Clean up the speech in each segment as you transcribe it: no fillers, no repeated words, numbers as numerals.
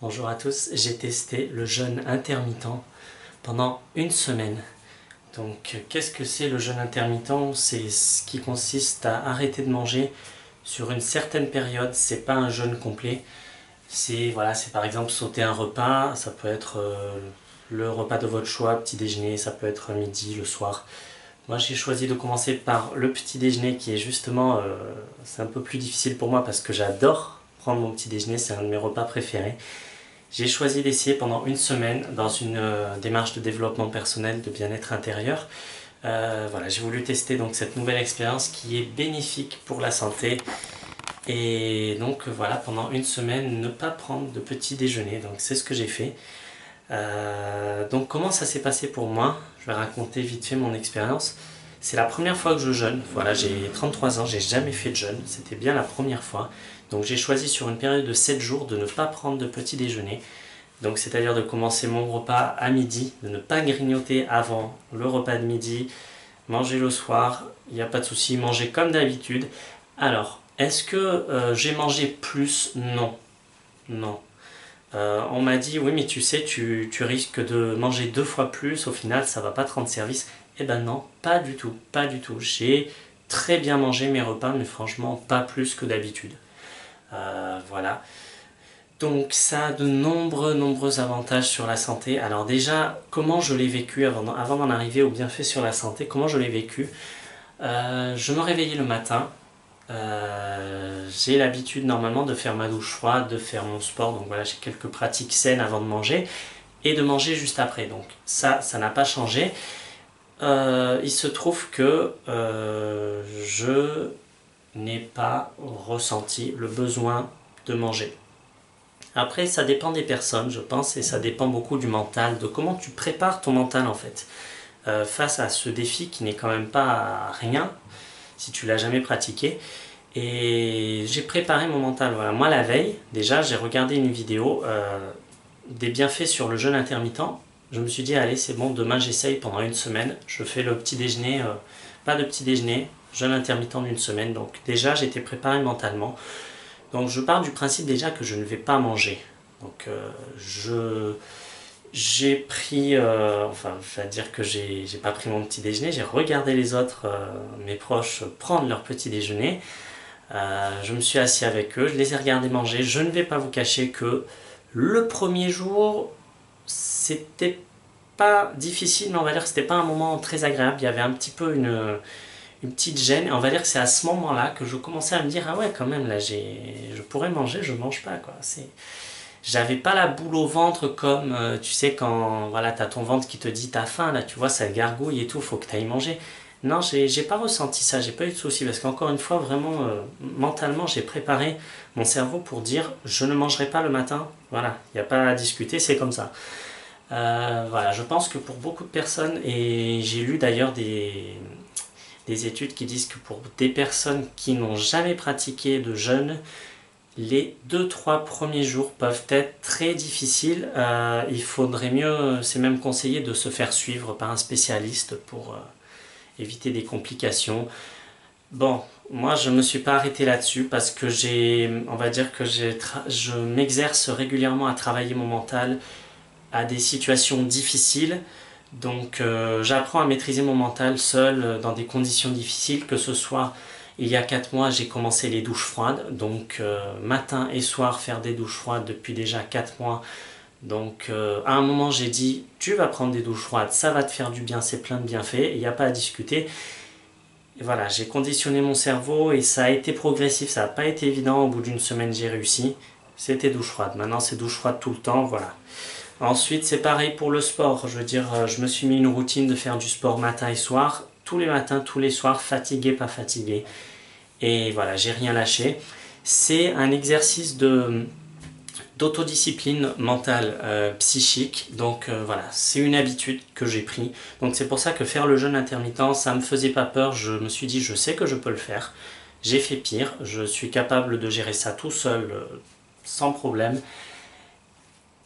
Bonjour à tous, j'ai testé le jeûne intermittent pendant une semaine. Donc qu'est-ce que c'est le jeûne intermittent? C'est ce qui consiste à arrêter de manger sur une certaine période. C'est pas un jeûne complet. C'est par exemple sauter un repas, ça peut être le repas de votre choix, petit déjeuner, ça peut être midi, le soir. Moi j'ai choisi de commencer par le petit déjeuner qui est justement, c'est un peu plus difficile pour moi parce que j'adore prendre mon petit déjeuner, c'est un de mes repas préférés. J'ai choisi d'essayer pendant une semaine dans une démarche de développement personnel, de bien-être intérieur. J'ai voulu tester donc cette nouvelle expérience qui est bénéfique pour la santé. Et donc voilà, pendant une semaine, ne pas prendre de petit déjeuner. Donc c'est ce que j'ai fait. Donc comment ça s'est passé pour moi? Je vais raconter vite fait mon expérience. C'est la première fois que je jeûne. Voilà, j'ai 33 ans, j'ai jamais fait de jeûne. C'était bien la première fois. Donc j'ai choisi sur une période de 7 jours de ne pas prendre de petit déjeuner. Donc c'est-à-dire de commencer mon repas à midi, de ne pas grignoter avant le repas de midi, manger le soir, il n'y a pas de souci, manger comme d'habitude. Alors, est-ce que j'ai mangé plus? Non. Non. On m'a dit, oui mais tu sais, tu risques de manger 2 fois plus, au final ça va pas te rendre service. Eh ben non, pas du tout, pas du tout. J'ai très bien mangé mes repas, mais franchement pas plus que d'habitude. Voilà. Donc ça a de nombreux avantages sur la santé. Alors déjà, comment je l'ai vécu avant d'en arriver au bienfait sur la santé? Comment je l'ai vécu? Je me réveillais le matin. J'ai l'habitude normalement de faire ma douche froide, de faire mon sport. Donc voilà, j'ai quelques pratiques saines avant de manger et de manger juste après. Donc ça n'a pas changé. Il se trouve que je n'ai pas ressenti le besoin de manger. Après, ça dépend des personnes, je pense, et ça dépend beaucoup du mental, de comment tu prépares ton mental en fait. Face à ce défi qui n'est quand même pas rien, si tu l'as jamais pratiqué. Et j'ai préparé mon mental. Voilà. Moi, la veille, déjà, j'ai regardé une vidéo des bienfaits sur le jeûne intermittent. Je me suis dit, allez, c'est bon, demain j'essaye pendant une semaine. Je fais le petit déjeuner, pas de petit déjeuner, jeûne intermittent d'une semaine. Donc déjà, j'étais préparé mentalement. Donc je pars du principe déjà que je ne vais pas manger. Donc j'ai pris, je vais dire que j'ai pas pris mon petit déjeuner, j'ai regardé les autres, mes proches, prendre leur petit déjeuner. Je me suis assis avec eux, je les ai regardés manger. Je ne vais pas vous cacher que le premier jour, c'était pas difficile, mais on va dire que c'était pas un moment très agréable. Il y avait un petit peu une petite gêne. Et on va dire que c'est à ce moment-là que je commençais à me dire, ah ouais, quand même, là, je pourrais manger, je mange pas, quoi. J'avais pas la boule au ventre comme, tu sais, quand voilà, t'as ton ventre qui te dit t'as faim, là, tu vois, ça gargouille et tout, faut que t'ailles manger. Non, j'ai pas ressenti ça, j'ai pas eu de souci, parce qu'encore une fois, vraiment, mentalement, j'ai préparé mon cerveau pour dire, je ne mangerai pas le matin. Voilà, il n'y a pas à discuter, c'est comme ça. Voilà, je pense que pour beaucoup de personnes, et j'ai lu d'ailleurs des études qui disent que pour des personnes qui n'ont jamais pratiqué de jeûne, les 2-3 premiers jours peuvent être très difficiles. Il faudrait mieux, c'est même conseillé de se faire suivre par un spécialiste pour éviter des complications. Bon, moi je ne me suis pas arrêté là-dessus parce que on va dire que je m'exerce régulièrement à travailler mon mental à des situations difficiles. Donc j'apprends à maîtriser mon mental seul dans des conditions difficiles, que ce soit il y a 4 mois j'ai commencé les douches froides, donc matin et soir faire des douches froides depuis déjà 4 mois. Donc à un moment j'ai dit tu vas prendre des douches froides, ça va te faire du bien, c'est plein de bienfaits, il n'y a pas à discuter. Et voilà, j'ai conditionné mon cerveau et ça a été progressif, ça n'a pas été évident, au bout d'une semaine j'ai réussi. C'était douche froide, maintenant c'est douche froide tout le temps, voilà. Ensuite, c'est pareil pour le sport. Je veux dire, je me suis mis une routine de faire du sport matin et soir. Tous les matins, tous les soirs, fatigué, pas fatigué. Et voilà, j'ai rien lâché. C'est un exercice d'autodiscipline mentale, psychique. Donc voilà, c'est une habitude que j'ai pris. Donc c'est pour ça que faire le jeûne intermittent, ça me faisait pas peur. Je me suis dit, je sais que je peux le faire. J'ai fait pire. Je suis capable de gérer ça tout seul, sans problème.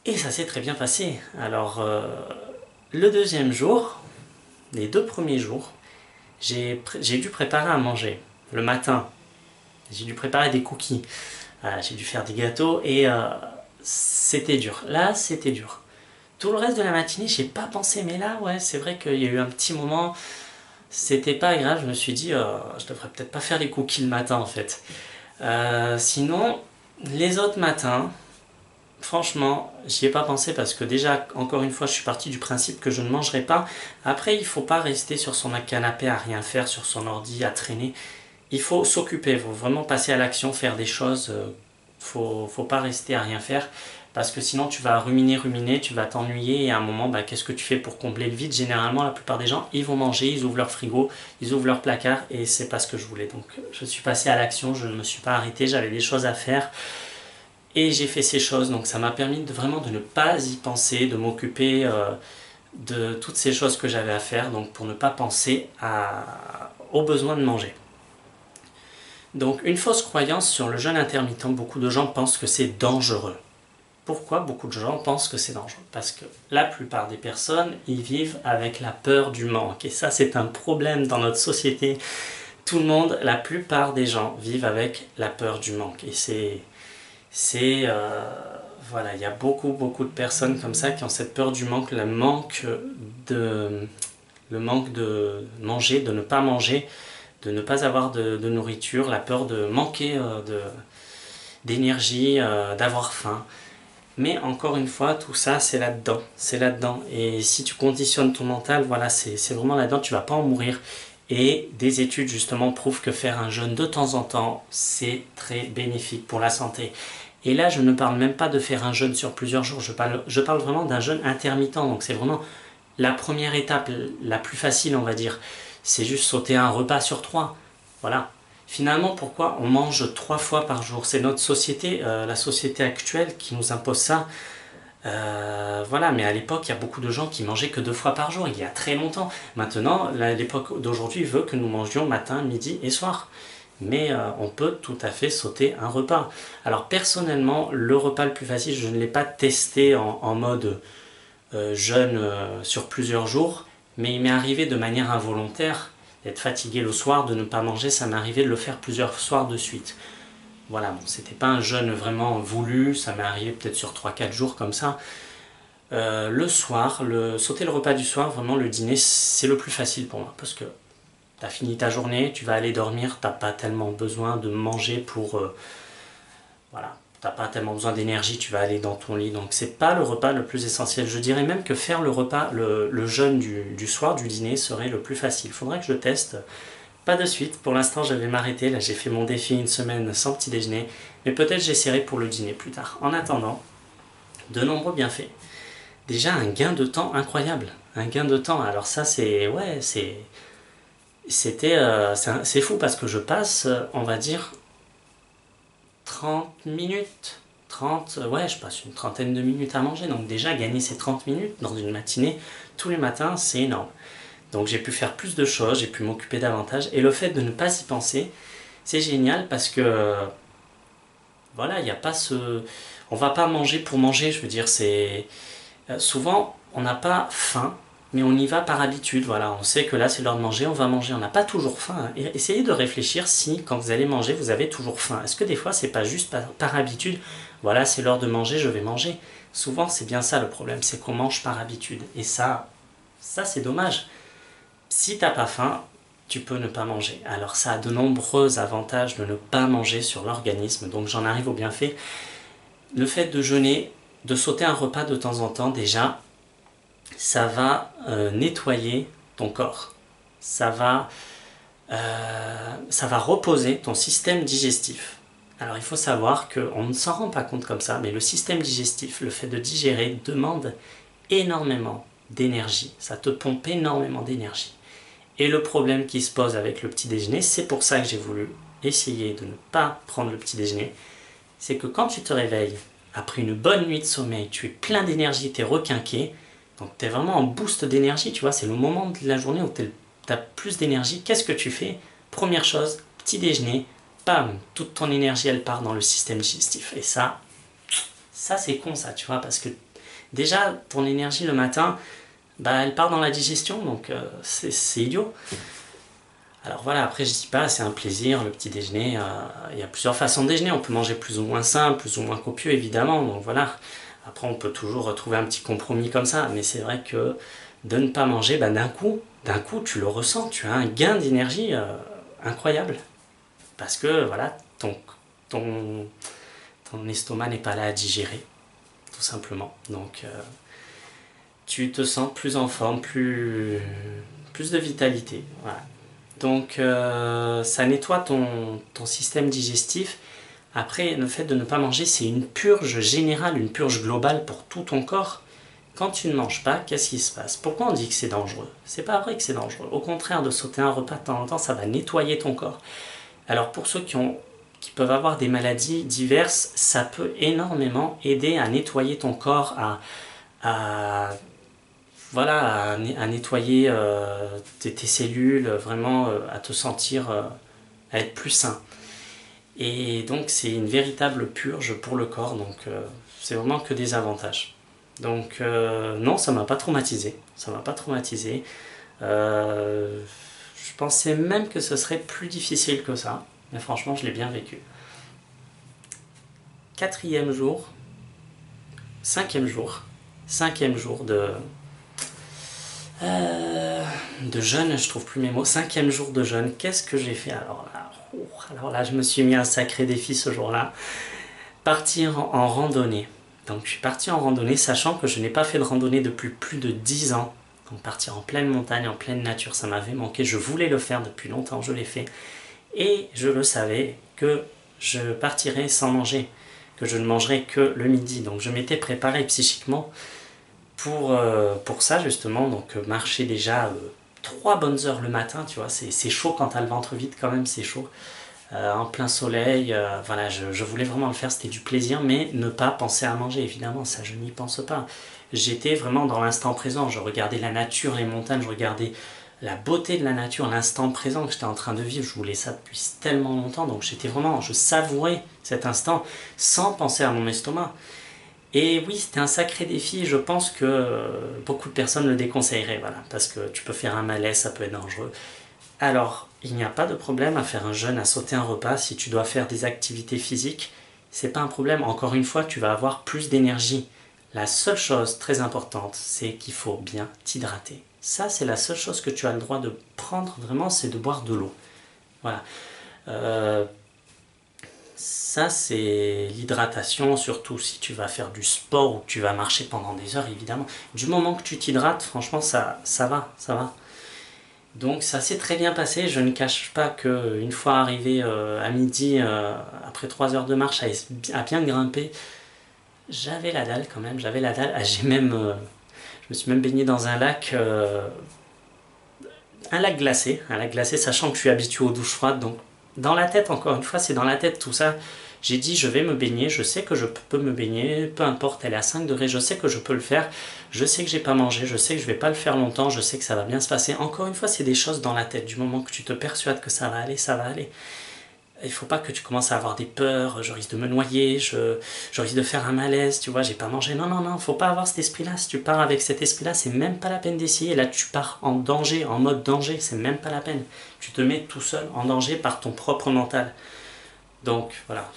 Et ça s'est très bien passé. Alors, le deuxième jour, les 2 premiers jours, j'ai dû préparer à manger. Le matin, j'ai dû préparer des cookies. J'ai dû faire des gâteaux et c'était dur. Là, c'était dur. Tout le reste de la matinée, j'ai pas pensé, mais là, ouais, c'est vrai qu'il y a eu un petit moment, c'était pas agréable. Je me suis dit, je devrais peut-être pas faire les cookies le matin en fait. Sinon, les autres matins, franchement, j'y ai pas pensé parce que déjà, encore une fois, je suis parti du principe que je ne mangerai pas. Après, il faut pas rester sur son canapé à rien faire, sur son ordi, à traîner. Il faut s'occuper, il faut vraiment passer à l'action, faire des choses. Faut pas rester à rien faire parce que sinon tu vas ruminer, tu vas t'ennuyer et à un moment, bah, qu'est-ce que tu fais pour combler le vide? Généralement, la plupart des gens, ils vont manger, ils ouvrent leur frigo, ils ouvrent leur placard et c'est pas ce que je voulais. Donc, je suis passé à l'action, je ne me suis pas arrêté, j'avais des choses à faire. Et j'ai fait ces choses, donc ça m'a permis vraiment de ne pas y penser, de m'occuper de toutes ces choses que j'avais à faire, donc pour ne pas penser au besoin de manger. Donc une fausse croyance sur le jeûne intermittent, beaucoup de gens pensent que c'est dangereux. Pourquoi beaucoup de gens pensent que c'est dangereux? Parce que la plupart des personnes, ils vivent avec la peur du manque. Et ça, c'est un problème dans notre société. Tout le monde, la plupart des gens vivent avec la peur du manque. Et voilà, il y a beaucoup de personnes comme ça qui ont cette peur du manque, le manque de manger, de ne pas manger, de ne pas avoir de nourriture, la peur de manquer d'énergie, d'avoir faim. Mais encore une fois, tout ça, c'est là-dedans. C'est là-dedans. Et si tu conditionnes ton mental, voilà, c'est vraiment là-dedans, tu ne vas pas en mourir. Et des études, justement, prouvent que faire un jeûne de temps en temps, c'est très bénéfique pour la santé. Et là, je ne parle même pas de faire un jeûne sur plusieurs jours. Je parle vraiment d'un jeûne intermittent. Donc, c'est vraiment la première étape, la plus facile, on va dire. C'est juste sauter un repas sur 3. Voilà. Finalement, pourquoi on mange 3 fois par jour? C'est notre société, la société actuelle qui nous impose ça. Voilà, mais à l'époque, il y a beaucoup de gens qui mangeaient que 2 fois par jour, il y a très longtemps. Maintenant, l'époque d'aujourd'hui veut que nous mangions matin, midi et soir. Mais on peut tout à fait sauter un repas. Alors personnellement, le repas le plus facile, je ne l'ai pas testé en mode jeûne sur plusieurs jours, mais il m'est arrivé de manière involontaire d'être fatigué le soir, de ne pas manger, ça m'est arrivé de le faire plusieurs soirs de suite. Voilà, bon, c'était pas un jeûne vraiment voulu, ça m'est arrivé peut-être sur 3-4 jours comme ça. Le soir, sauter le repas du soir, vraiment le dîner, c'est le plus facile pour moi, parce que tu as fini ta journée, tu vas aller dormir, tu n'as pas tellement besoin de manger pour... voilà, tu n'as pas tellement besoin d'énergie, tu vas aller dans ton lit. Donc c'est pas le repas le plus essentiel. Je dirais même que faire le repas, le jeûne du soir, du dîner, serait le plus facile. Il faudrait que je teste. Pas de suite, pour l'instant je vais m'arrêter. Là j'ai fait mon défi une semaine sans petit déjeuner. Mais peut-être j'essaierai pour le dîner plus tard. En attendant, de nombreux bienfaits. Déjà un gain de temps incroyable. Un gain de temps, alors ça c'est... Ouais, c'est fou parce que je passe, on va dire, 30 minutes, ouais, je passe une trentaine de minutes à manger. Donc déjà, gagner ces 30 minutes dans une matinée, tous les matins, c'est énorme. Donc j'ai pu faire plus de choses, j'ai pu m'occuper davantage. Et le fait de ne pas y penser, c'est génial parce que, voilà, il n'y a pas ce... On va pas manger pour manger, je veux dire, c'est... Souvent, on n'a pas faim, mais on y va par habitude, voilà, on sait que là c'est l'heure de manger, on va manger, on n'a pas toujours faim. Et essayez de réfléchir si, quand vous allez manger, vous avez toujours faim. Est-ce que des fois c'est pas juste par habitude, voilà, c'est l'heure de manger, je vais manger. Souvent c'est bien ça le problème, c'est qu'on mange par habitude. Et ça c'est dommage. Si t'as pas faim, tu peux ne pas manger. Alors ça a de nombreux avantages de ne pas manger sur l'organisme, donc j'en arrive au bienfait. Le fait de jeûner, de sauter un repas de temps en temps, déjà, ça va nettoyer ton corps. Ça va reposer ton système digestif. Alors il faut savoir qu'on ne s'en rend pas compte comme ça, mais le système digestif, le fait de digérer, demande énormément d'énergie. Ça te pompe énormément d'énergie. Et le problème qui se pose avec le petit déjeuner, c'est pour ça que j'ai voulu essayer de ne pas prendre le petit déjeuner, c'est que quand tu te réveilles, après une bonne nuit de sommeil, tu es plein d'énergie, tu es requinqué, donc tu es vraiment en boost d'énergie, tu vois, c'est le moment de la journée où tu as plus d'énergie. Qu'est-ce que tu fais? Première chose, petit déjeuner, bam, toute ton énergie elle part dans le système digestif. Et ça c'est con ça, tu vois, parce que déjà ton énergie le matin, bah, elle part dans la digestion, donc c'est idiot. Alors voilà, après je dis pas, c'est un plaisir, le petit déjeuner, il y a plusieurs façons de déjeuner, on peut manger plus ou moins sain, plus ou moins copieux évidemment, donc voilà. Après on peut toujours retrouver un petit compromis comme ça, mais c'est vrai que de ne pas manger, bah, d'un coup tu le ressens, tu as un gain d'énergie incroyable. Parce que voilà, ton, ton estomac n'est pas là à digérer, tout simplement. Donc tu te sens plus en forme, plus de vitalité. Voilà. Donc ça nettoie ton système digestif. Après, le fait de ne pas manger, c'est une purge générale, une purge globale pour tout ton corps. Quand tu ne manges pas, qu'est-ce qui se passe? Pourquoi on dit que c'est dangereux? C'est pas vrai que c'est dangereux. Au contraire, de sauter un repas de temps en temps, ça va nettoyer ton corps. Alors pour ceux qui peuvent avoir des maladies diverses, ça peut énormément aider à nettoyer ton corps, à voilà, à nettoyer tes cellules, vraiment à te sentir, à être plus sain. Et donc c'est une véritable purge pour le corps, donc c'est vraiment que des avantages. Donc non, ça m'a pas traumatisé, ça m'a pas traumatisé. Je pensais même que ce serait plus difficile que ça, mais franchement je l'ai bien vécu. Quatrième jour, cinquième jour, cinquième jour de jeûne, je trouve plus mes mots. Cinquième jour de jeûne, qu'est-ce que j'ai fait alors là, je me suis mis un sacré défi ce jour-là. Partir en randonnée. Donc je suis parti en randonnée, sachant que je n'ai pas fait de randonnée depuis plus de 10 ans. Donc partir en pleine montagne, en pleine nature, ça m'avait manqué. Je voulais le faire depuis longtemps, je l'ai fait. Et je le savais que je partirais sans manger, que je ne mangerais que le midi. Donc je m'étais préparé psychiquement pour ça justement, donc marcher déjà 3 bonnes heures le matin, tu vois, c'est chaud quand t'as le ventre vide quand même, c'est chaud. En plein soleil, voilà, je voulais vraiment le faire, c'était du plaisir, mais ne pas penser à manger, évidemment, ça je n'y pense pas. J'étais vraiment dans l'instant présent, je regardais la nature, les montagnes, je regardais la beauté de la nature, l'instant présent que j'étais en train de vivre, je voulais ça depuis tellement longtemps, donc j'étais vraiment, je savourais cet instant sans penser à mon estomac. Et oui, c'était un sacré défi, je pense que beaucoup de personnes le déconseilleraient, voilà, parce que tu peux faire un malaise, ça peut être dangereux. Alors, il n'y a pas de problème à faire un jeûne, à sauter un repas, si tu dois faire des activités physiques, c'est pas un problème, encore une fois, tu vas avoir plus d'énergie. La seule chose très importante, c'est qu'il faut bien t'hydrater. Ça, c'est la seule chose que tu as le droit de prendre vraiment, c'est de boire de l'eau. Voilà. Euh, Ça, c'est l'hydratation, surtout si tu vas faire du sport ou que tu vas marcher pendant des heures, évidemment. Du moment que tu t'hydrates, franchement, ça va, ça va. Donc ça s'est très bien passé. Je ne cache pas qu'une fois arrivé à midi, après 3 heures de marche, à bien grimper, j'avais la dalle quand même, j'avais la dalle. Ah, je me suis même baigné dans un lac glacé, sachant que je suis habitué aux douches froides, donc dans la tête, encore une fois, c'est dans la tête tout ça. J'ai dit, je vais me baigner, je sais que je peux me baigner, peu importe, elle est à 5 degrés, je sais que je peux le faire, je sais que j'ai pas mangé, je sais que je vais pas le faire longtemps, je sais que ça va bien se passer. Encore une fois, c'est des choses dans la tête. Du moment que tu te persuades que ça va aller, ça va aller. Il faut pas que tu commences à avoir des peurs, je risque de me noyer, je risque de faire un malaise, tu vois, j'ai pas mangé. Non, non, non, faut pas avoir cet esprit-là. Si tu pars avec cet esprit-là, c'est même pas la peine d'essayer. Là, tu pars en danger, en mode danger, c'est même pas la peine. Tu te mets tout seul en danger par ton propre mental. Donc, voilà,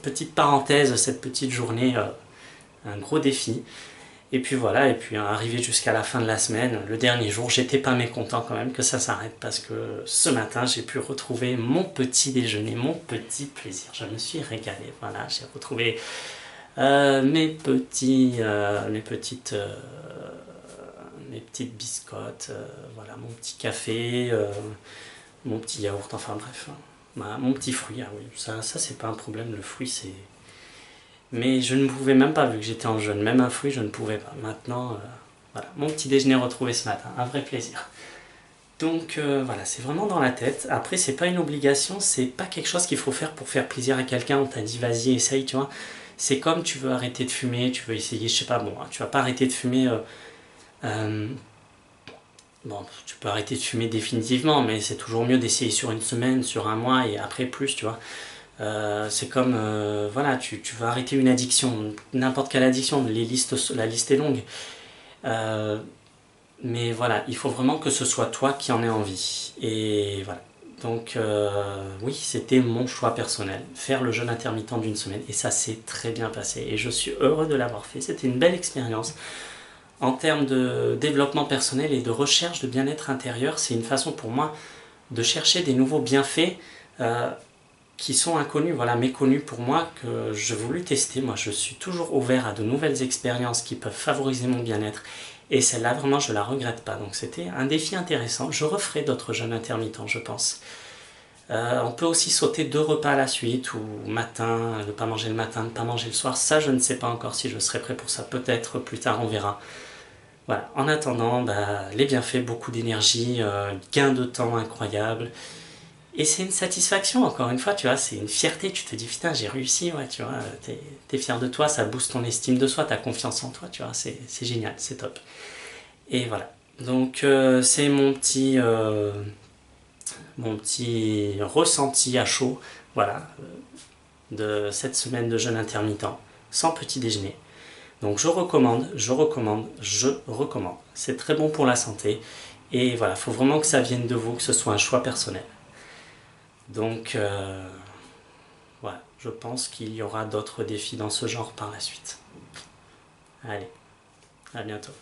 petite parenthèse, cette petite journée, un gros défi. Et puis voilà, et puis arrivé jusqu'à la fin de la semaine, le dernier jour, j'étais pas mécontent quand même que ça s'arrête parce que ce matin, j'ai pu retrouver mon petit déjeuner, mon petit plaisir. Je me suis régalé, voilà, j'ai retrouvé mes petites biscottes, voilà, mon petit café, mon petit yaourt, enfin bref, mon petit fruit, ah oui, ça c'est pas un problème, le fruit c'est mais je ne pouvais même pas, vu que j'étais en jeûne, même un fruit, je ne pouvais pas. Maintenant, voilà, mon petit déjeuner retrouvé ce matin, un vrai plaisir. Donc voilà, c'est vraiment dans la tête. Après, c'est pas une obligation, c'est pas quelque chose qu'il faut faire pour faire plaisir à quelqu'un. On t'a dit vas-y, essaye, tu vois. C'est comme tu veux arrêter de fumer, tu veux essayer, je sais pas, bon, tu vas pas arrêter de fumer. Bon, tu peux arrêter de fumer définitivement, mais c'est toujours mieux d'essayer sur une semaine, sur un mois et après plus, tu vois. C'est comme, voilà, tu vas arrêter une addiction, n'importe quelle addiction, la liste est longue. Euh, Mais voilà, il faut vraiment que ce soit toi qui en aies envie. Et voilà. Donc oui, c'était mon choix personnel, faire le jeûne intermittent d'une semaine. Et ça s'est très bien passé. Et je suis heureux de l'avoir fait. C'était une belle expérience. En termes de développement personnel et de recherche de bien-être intérieur, c'est une façon pour moi de chercher des nouveaux bienfaits qui sont inconnus, voilà, méconnus pour moi, que je voulais tester. Moi, je suis toujours ouvert à de nouvelles expériences qui peuvent favoriser mon bien-être. Et celle-là, vraiment, je la regrette pas. Donc, c'était un défi intéressant. Je referai d'autres jeûnes intermittents, je pense. On peut aussi sauter 2 repas à la suite, ou matin, ne pas manger le matin, ne pas manger le soir. Ça, je ne sais pas encore si je serai prêt pour ça. Peut-être plus tard, on verra. Voilà. En attendant, les bienfaits, beaucoup d'énergie, gain de temps incroyable. Et c'est une satisfaction, encore une fois, tu vois, c'est une fierté, tu te dis, putain, j'ai réussi, ouais, tu vois, t'es fier de toi, ça booste ton estime de soi, ta confiance en toi, tu vois, c'est génial, c'est top. Et voilà. Donc, c'est mon petit ressenti à chaud, voilà, de cette semaine de jeûne intermittent, sans petit déjeuner. Donc, je recommande, je recommande, je recommande. C'est très bon pour la santé. Et voilà, il faut vraiment que ça vienne de vous, que ce soit un choix personnel. Donc, voilà, je pense qu'il y aura d'autres défis dans ce genre par la suite. Allez, à bientôt.